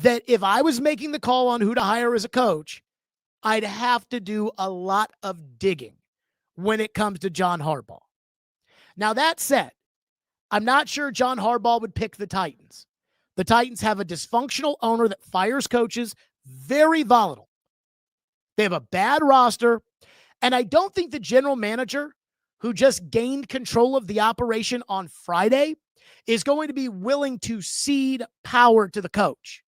that if I was making the call on who to hire as a coach, I'd have to do a lot of digging when it comes to John Harbaugh. Now, that said, I'm not sure John Harbaugh would pick the Titans. The Titans have a dysfunctional owner that fires coaches, very volatile. They have a bad roster, and I don't think the general manager, who just gained control of the operation on Friday, is going to be willing to cede power to the coach.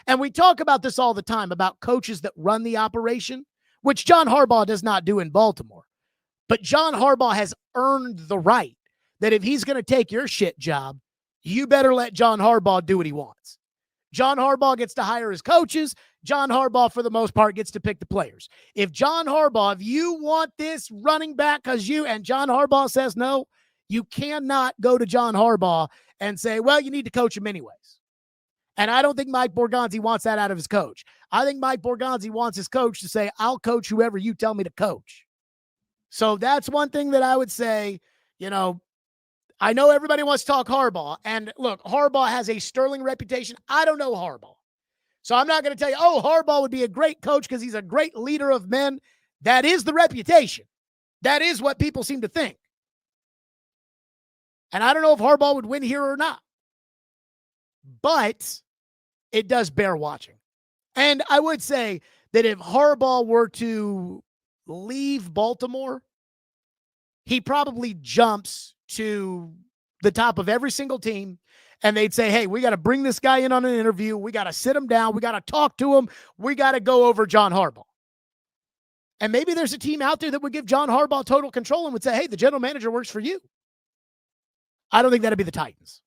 And we talk about this all the time, about coaches that run the operation, which John Harbaugh does not do in Baltimore. But John Harbaugh has earned the right that if he's going to take your shit job, you better let John Harbaugh do what he wants. John Harbaugh gets to hire his coaches. John Harbaugh, for the most part, gets to pick the players. If John Harbaugh, if you want this running back because and John Harbaugh says no, you cannot go to John Harbaugh and say, well, you need to coach him anyways. And I don't think Mike Borgonzi wants that out of his coach. I think Mike Borgonzi wants his coach to say, I'll coach whoever you tell me to coach. So that's one thing that I would say, I know everybody wants to talk Harbaugh. And look, Harbaugh has a sterling reputation. I don't know Harbaugh. So I'm not going to tell you, Harbaugh would be a great coach because he's a great leader of men. That is the reputation. That is what people seem to think. And I don't know if Harbaugh would win here or not. But it does bear watching. And I would say that if Harbaugh were to leave Baltimore, he probably jumps to the top of every single team, and they'd say, hey, we got to bring this guy in on an interview. We got to sit him down. We got to talk to him. We got to go over John Harbaugh. And maybe there's a team out there that would give John Harbaugh total control and would say, hey, the general manager works for you. I don't think that'd be the Titans.